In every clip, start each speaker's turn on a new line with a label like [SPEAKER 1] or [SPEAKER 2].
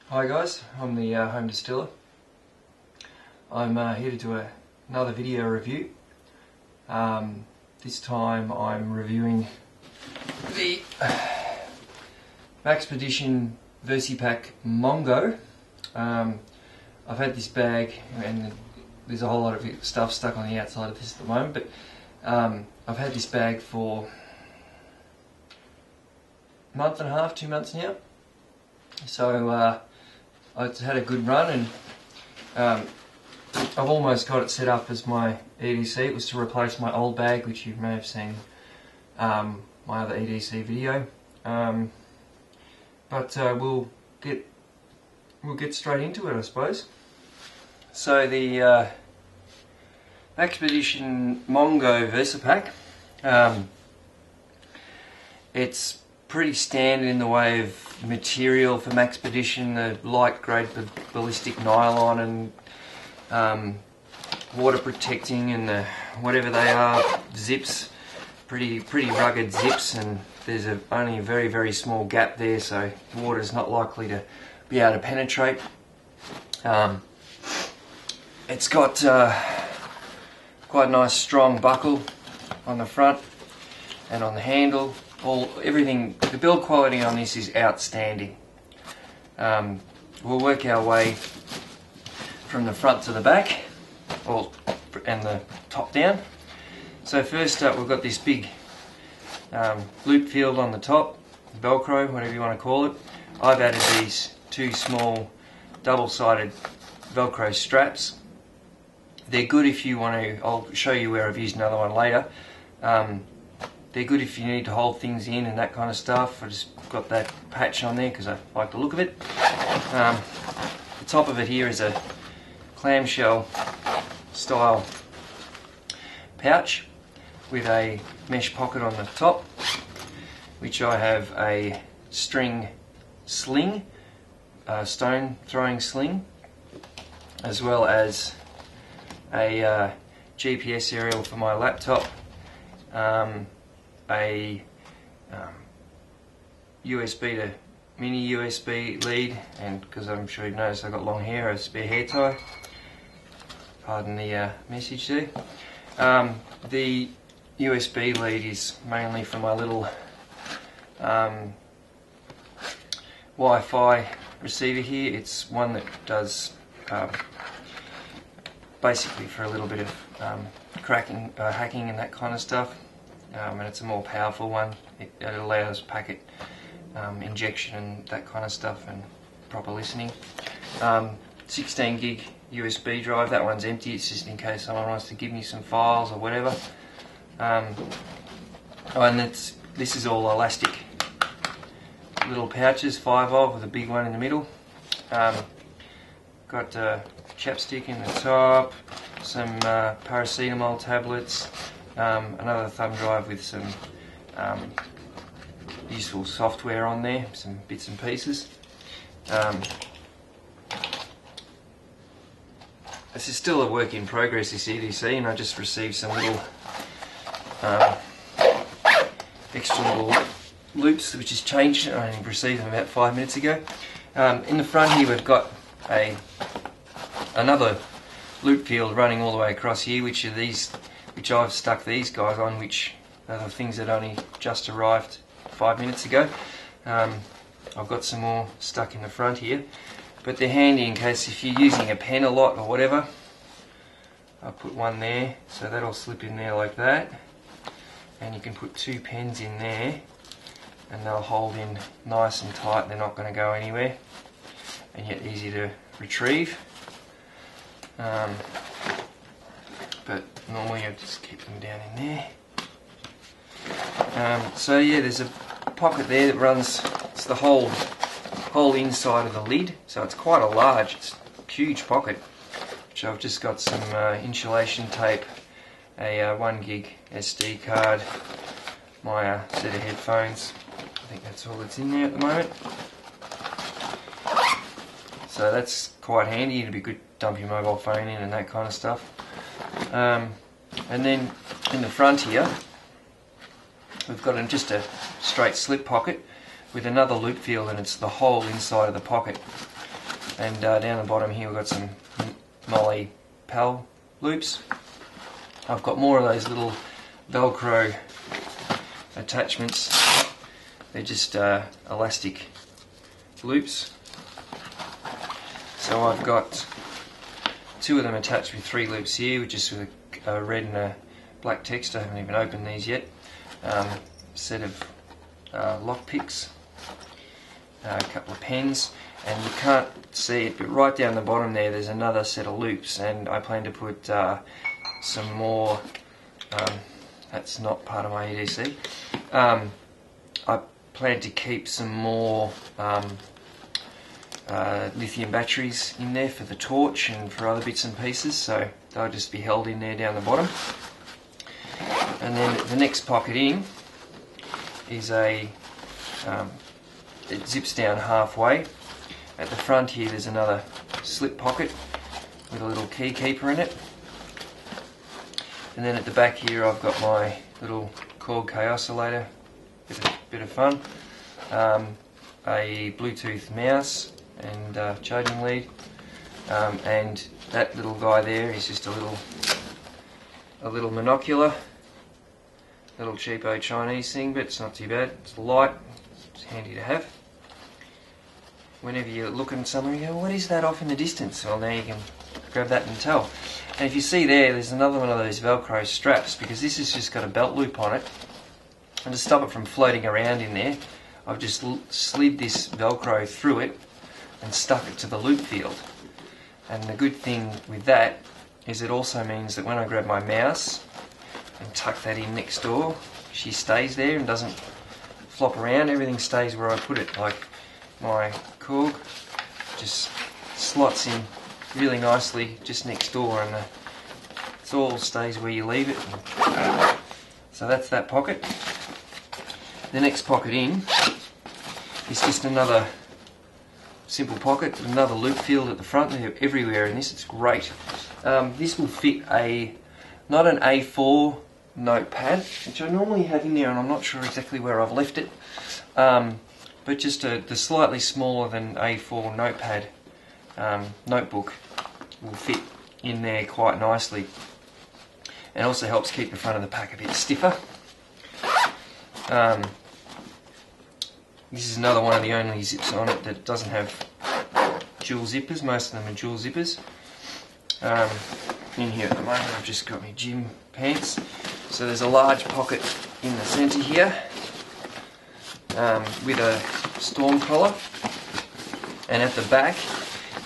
[SPEAKER 1] Hi guys, I'm the home distiller. I'm here to do another video review. This time I'm reviewing the maxpedition versipack Mongo. I've had this bag, and there's a whole lot of stuff stuck on the outside of this at the moment, but I've had this bag for a month and a half, 2 months now. So it's had a good run, and I've almost got it set up as my EDC. It was to replace my old bag, which you may have seen my other EDC video. But we'll get straight into it, I suppose. So the maxpedition Mongo versipack, it's pretty standard in the way of material for maxpedition, the light grade ballistic nylon and water protecting and the whatever they are, zips, pretty rugged zips, and there's only a very small gap there, so water's not likely to be able to penetrate. It's got quite a nice strong buckle on the front and on the handle. Everything, the build quality on this is outstanding. We'll work our way from the front to the back, and the top down. So first up, we've got this big loop field on the top, Velcro, whatever you want to call it. I've added these two small double-sided Velcro straps. They're good if you want to, I'll show you where I've used another one later. They're good if you need to hold things in and that kind of stuff. I just got that patch on there because I like the look of it. The top of it here is a clamshell style pouch with a mesh pocket on the top, which I have a string sling, stone throwing sling, as well as a GPS aerial for my laptop, a USB to mini USB lead, and because I'm sure you've noticed I've got long hair, a spare hair tie. Pardon the message there. The USB lead is mainly for my little Wi-Fi receiver here. It's one that does basically for a little bit of hacking and that kind of stuff. And it's a more powerful one. It allows packet injection and that kind of stuff and proper listening. 16 gig USB drive. That one's empty. It's just in case someone wants to give me some files or whatever. And this is all elastic little pouches, 5 of, with a big one in the middle. Got chapstick in the top, some paracetamol tablets, another thumb drive with some useful software on there, some bits and pieces. This is still a work in progress, this EDC, and I just received some little extra little loops, which has changed. I only received them about 5 minutes ago. In the front here we've got another loop field running all the way across here, which I've stuck these guys on, which are the things that only just arrived 5 minutes ago. I've got some more stuck in the front here, but they're handy in case if you're using a pen a lot or whatever. I'll put one there, so that'll slip in there like that, and you can put 2 pens in there and they'll hold in nice and tight. They're not going to go anywhere, and yet easy to retrieve. But normally I just keep them down in there. So yeah, there's a pocket there that runs, it's the whole inside of the lid, so it's quite a large, it's a huge pocket, which I've just got some insulation tape, a 1 gig SD card, my set of headphones. I think that's all that's in there at the moment. So that's quite handy. It'd be good to dump your mobile phone in and that kind of stuff. And then in the front here we've got just a straight slip pocket with another loop field, and it's the whole inside of the pocket. And down the bottom here we've got some Molly Pal loops. I've got more of those little Velcro attachments. They're just elastic loops. So I've got 2 of them attached with 3 loops here, just with a red and a black text. I haven't even opened these yet. Set of lock picks, a couple of pens, and you can't see it, but right down the bottom there's another set of loops, and I plan to put some more. That's not part of my EDC. I plan to keep some more lithium batteries in there for the torch and for other bits and pieces, so they'll just be held in there down the bottom. And then the next pocket in is it zips down halfway. At the front here there's another slip pocket with a little key keeper in it. And then at the back here I've got my little Korg K oscillator, bit of fun, a Bluetooth mouse and charging lead, and that little guy there is just a little monocular, little cheapo Chinese thing, but it's not too bad. It's light, it's handy to have. Whenever you're looking somewhere, you go, what is that off in the distance? Well, now you can grab that and tell. And if you see there's another one of those Velcro straps, because this has just got a belt loop on it. And to stop it from floating around in there, I've just slid this Velcro through it and stuck it to the loop field. And the good thing with that is it also means that when I grab my mouse and tuck that in next door, she stays there and doesn't flop around. Everything stays where I put it. Like my Korg just slots in really nicely just next door, and it all stays where you leave it. So that's that pocket. The next pocket in is just another simple pocket, another loop field at the front. They're everywhere in this, it's great. This will fit not an A4 notepad, which I normally have in there, and I'm not sure exactly where I've left it, but just the slightly smaller than A4 notepad notebook will fit in there quite nicely, and also helps keep the front of the pack a bit stiffer. This is another one of the only zips on it that doesn't have dual zippers. Most of them are dual zippers. In here at the moment I've just got my gym pants. So there's a large pocket in the centre here with a storm collar, and at the back,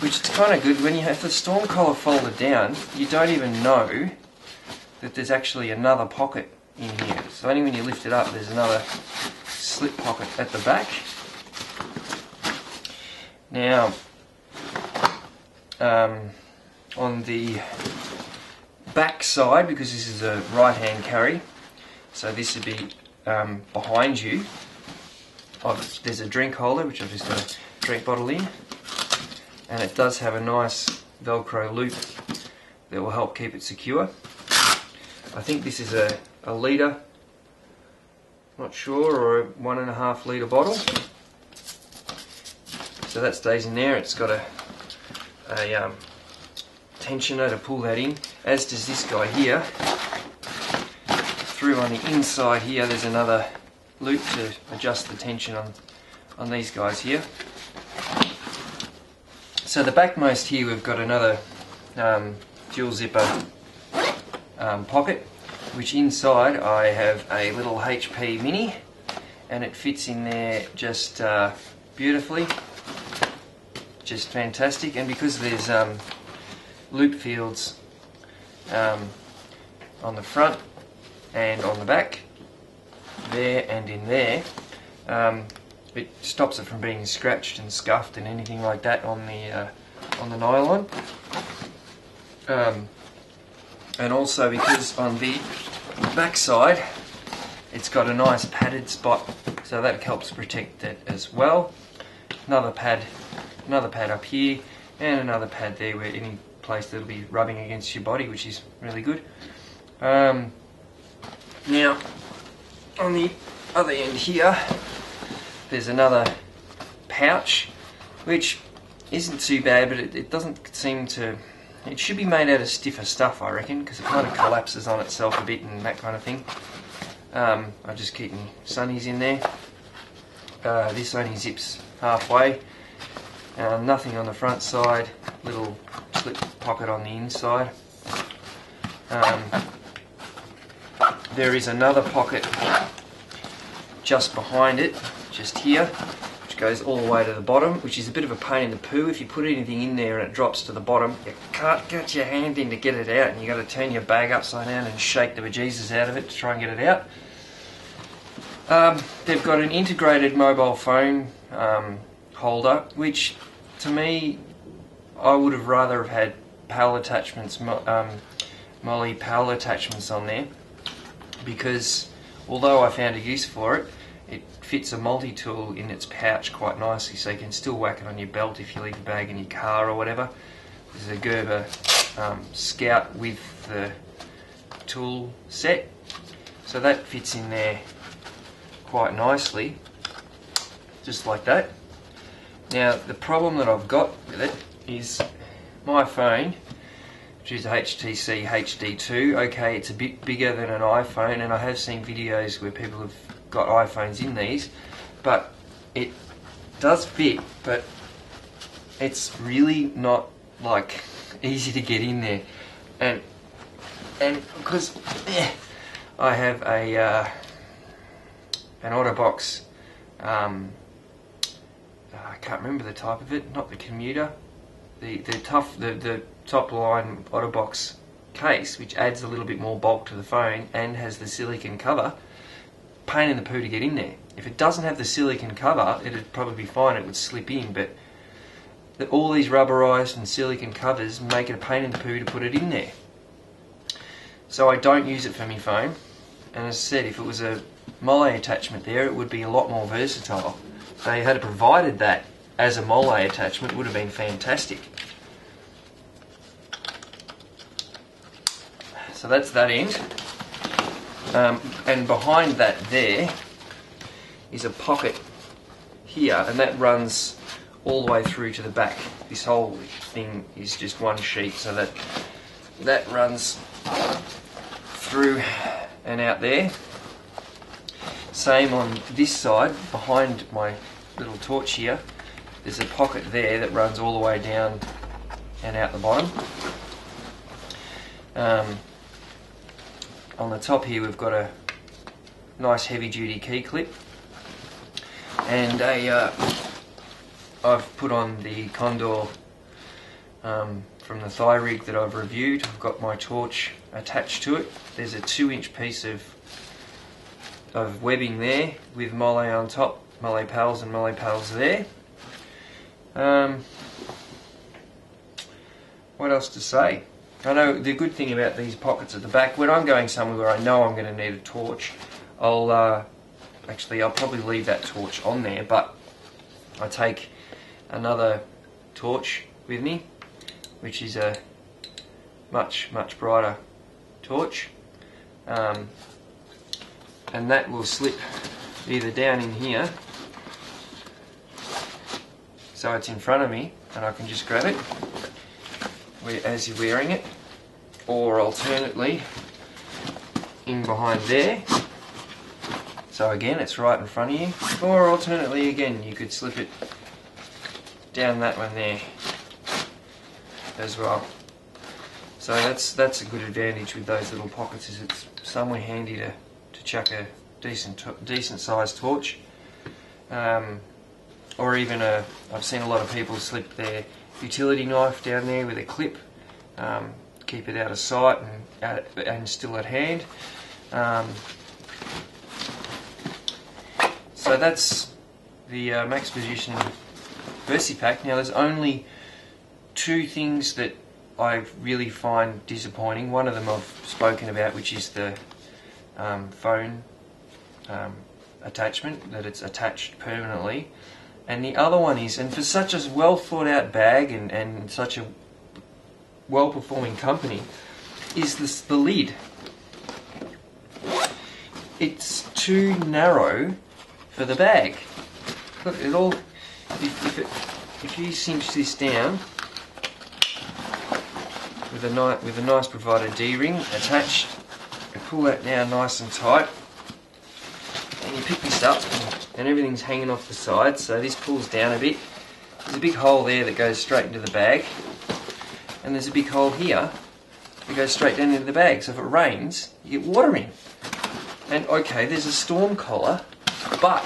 [SPEAKER 1] which is kind of good, when you have the storm collar folded down, you don't even know that there's actually another pocket in here. So only when you lift it up there's another slip pocket at the back. Now, on the back side, because this is a right hand carry, so this would be behind you, there's a drink holder which I've just got a drink bottle in, and it does have a nice Velcro loop that will help keep it secure. I think this is a litre, not sure, or a 1.5 litre bottle. So that stays in there. It's got a tensioner to pull that in, as does this guy here. Through on the inside here there's another loop to adjust the tension on these guys here. So the backmost here we've got another dual zipper pocket, which inside I have a little HP Mini, and it fits in there just beautifully, just fantastic. And because there's loop fields on the front and on the back, there and in there, it stops it from being scratched and scuffed and anything like that on the nylon. And also because on the back side it's got a nice padded spot, so that helps protect it as well. Another pad up here, and another pad there where any place that'll be rubbing against your body, which is really good. Now on the other end here there's another pouch, which isn't too bad, but it doesn't seem to... It should be made out of stiffer stuff, I reckon, because it kind of collapses on itself a bit and that kind of thing. I just keep my sunnies in there. This only zips halfway. Nothing on the front side. Little slip pocket on the inside. There is another pocket just behind it, just here, which goes all the way to the bottom, which is a bit of a pain in the poo. If you put anything in there and it drops to the bottom, you can't get your hand in to get it out, and you got to turn your bag upside down and shake the bejesus out of it to try and get it out. They've got an integrated mobile phone holder, which to me, I would have rather have had PAL attachments, Molly PAL attachments on there, because although I found a use for it, it fits a multi-tool in its pouch quite nicely, so you can still whack it on your belt if you leave the bag in your car or whatever. There's a Gerber Scout with the tool set, so that fits in there quite nicely, just like that. Now the problem that I've got with it is my phone, which is HTC HD2. Okay, it's a bit bigger than an iPhone, and I have seen videos where people have got iPhones in these, but it does fit, but it's really not like easy to get in there, and because I have a an OtterBox, I can't remember the type of it, not the commuter, the top line OtterBox case, which adds a little bit more bulk to the phone and has the silicone cover. Pain in the poo to get in there. If it doesn't have the silicone cover, it'd probably be fine, it would slip in, but all these rubberized and silicone covers make it a pain in the poo to put it in there. So I don't use it for my phone, and as I said, if it was a Mole attachment there, it would be a lot more versatile. If they had provided that as a Mole attachment, it would have been fantastic. So that's that end. And behind that there is a pocket here, and that runs all the way through to the back. This whole thing is just one sheet, so that runs through and out there. Same on this side, behind my little torch here, there's a pocket there that runs all the way down and out the bottom. On the top here we've got a nice heavy duty key clip, and I've put on the Condor from the thigh rig that I've reviewed. I've got my torch attached to it. There's a 2-inch piece of webbing there with Mole on top, Mole Pals and Mole Pals there. What else to say? I know the good thing about these pockets at the back, when I'm going somewhere where I know I'm going to need a torch, I'll probably leave that torch on there, but I take another torch with me, which is a much brighter torch, and that will slip either down in here, so it's in front of me and I can just grab it as you're wearing it, or alternately in behind there, so again it's right in front of you, or alternately again you could slip it down that one there as well. So that's a good advantage with those little pockets, is it's somewhere handy to chuck a decent sized torch, or even I've seen a lot of people slip their utility knife down there with a clip, keep it out of sight and still at hand. So that's the maxpedition versipack. Now there's only 2 things that I really find disappointing. One of them I've spoken about, which is the phone attachment, that it's attached permanently. And the other one is, and for such a well thought out bag and such a well performing company, is the lid. It's too narrow for the bag. Look, if you cinch this down with a nice provided D-ring attached, and pull that down nice and tight, and you pick this up and everything's hanging off the side, so this pulls down a bit. There's a big hole there that goes straight into the bag, and there's a big hole here that goes straight down into the bag, so if it rains you get water in. And okay, there's a storm collar, but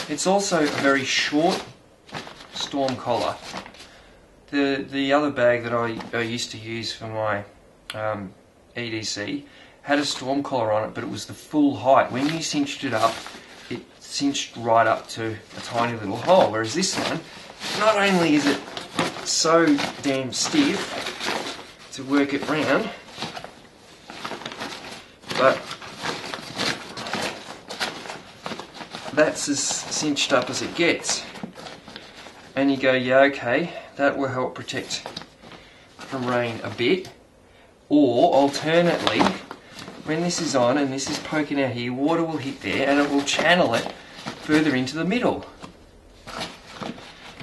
[SPEAKER 1] it's also a very short storm collar. The other bag that I used to use for my EDC had a storm collar on it, but it was the full height. When you cinched it up, it cinched right up to a tiny little hole, whereas this one, not only is it so damn stiff to work it round, but that's as cinched up as it gets. And you go, yeah, okay, that will help protect from rain a bit. Or alternately, when this is on and this is poking out here, water will hit there and it will channel it further into the middle.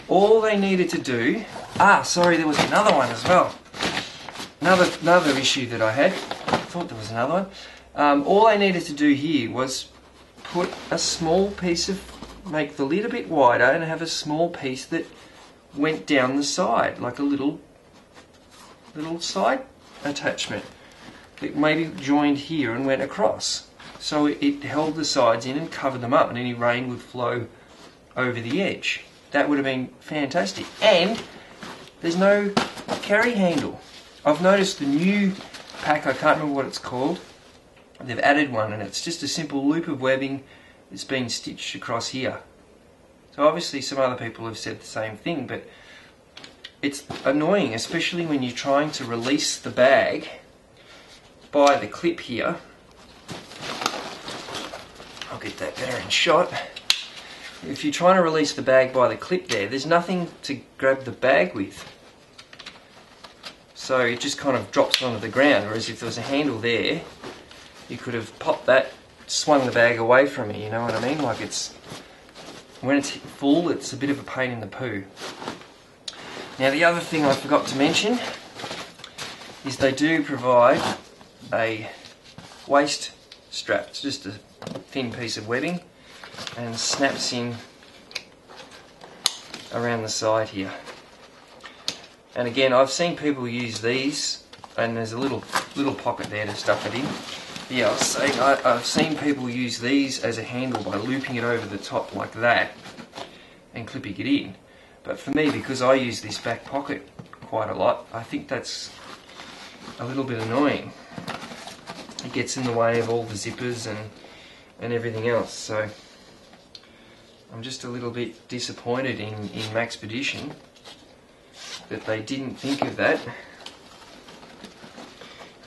[SPEAKER 1] All they needed to do, sorry, there was another one as well. Another issue that I had. I thought there was another one. All I needed to do here was put a small piece of, make the lid a bit wider and have a small piece that went down the side, like a little side attachment that maybe joined here and went across. So it held the sides in and covered them up, and any rain would flow over the edge. That would have been fantastic. And there's no carry handle. I've noticed the new pack, I can't remember what it's called, they've added one, and it's just a simple loop of webbing that's been stitched across here. So obviously some other people have said the same thing, but it's annoying, especially when you're trying to release the bag by the clip here. I'll get that better in shot. If you're trying to release the bag by the clip there's nothing to grab the bag with. So it just kind of drops onto the ground, whereas if there was a handle there, you could have popped that, swung the bag away from it, you know what I mean? Like when it's full, it's a bit of a pain in the poo. Now the other thing I forgot to mention is they do provide a waist strap. It's just a thin piece of webbing and snaps in around the side here. And again, I've seen people use these, and there's a little pocket there to stuff it in. Yeah, I was saying I've seen people use these as a handle by looping it over the top like that and clipping it in. But for me, because I use this back pocket quite a lot, I think that's a little bit annoying. It gets in the way of all the zippers and everything else. So I'm just a little bit disappointed in Maxpedition that they didn't think of that,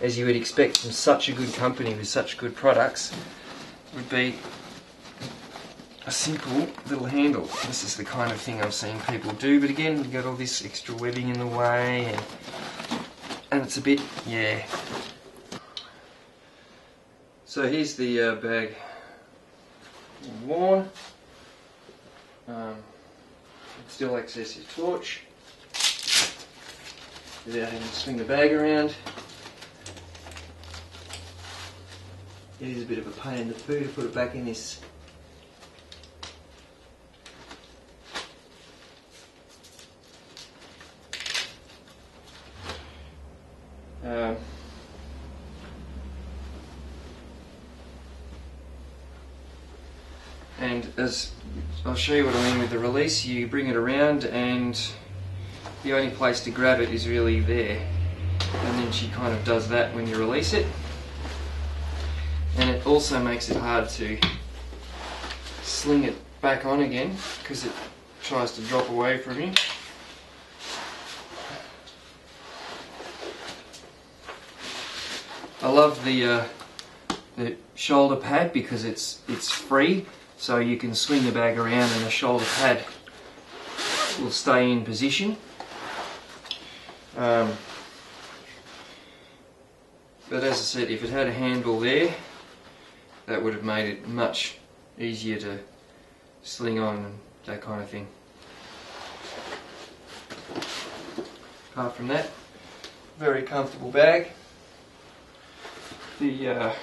[SPEAKER 1] as you would expect from such a good company with such good products. Would be a simple little handle. This is the kind of thing I've seen people do, but again, you've got all this extra webbing in the way, and it's a bit, yeah. So here's the bag worn. Still access your torch without having to swing the bag around. It is a bit of a pain in the poo to put it back in this and as I'll show you what I mean with the release, you bring it around and the only place to grab it is really there, and then she kind of does that when you release it. And it also makes it hard to sling it back on again because it tries to drop away from you. I love the shoulder pad because it's free, so you can swing the bag around and the shoulder pad will stay in position. But as I said, if it had a handle there, that would have made it much easier to sling on and that kind of thing. Apart from that, very comfortable bag. The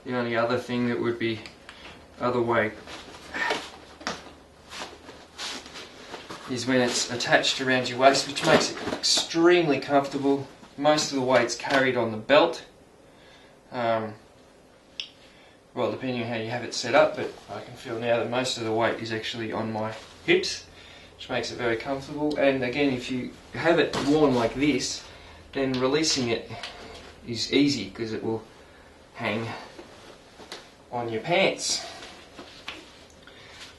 [SPEAKER 1] only other thing that would be other way is when it's attached around your waist, which makes it extremely comfortable. Most of the weight's carried on the belt. Well, depending on how you have it set up, but I can feel now that most of the weight is actually on my hips, which makes it very comfortable. And again, if you have it worn like this, then releasing it is easy because it will hang on your pants.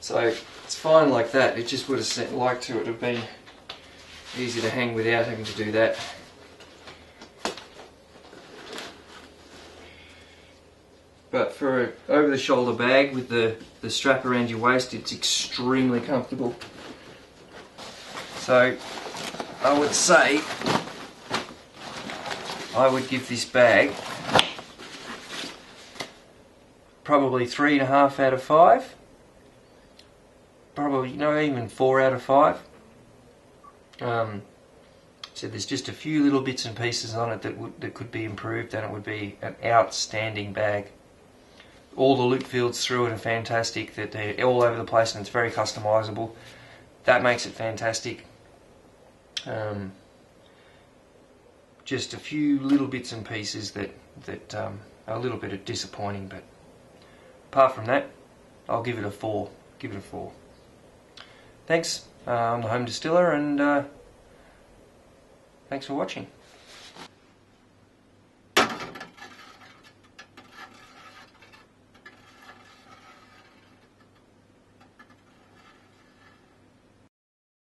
[SPEAKER 1] So it's fine like that. It just would have liked to it have been easy to hang without having to do that. But for an over-the-shoulder bag with the strap around your waist, it's extremely comfortable. So I would say I would give this bag probably 3.5 out of 5. Probably, even 4 out of 5. So there's just a few little bits and pieces on it that could be improved, and it would be an outstanding bag. All the loop fields through it are fantastic, that they're all over the place and it's very customizable. That makes it fantastic. Just a few little bits and pieces that are a little bit disappointing, but apart from that, I'll give it a 4. Give it a 4. Thanks. I'm the Home Distiller, and thanks for watching.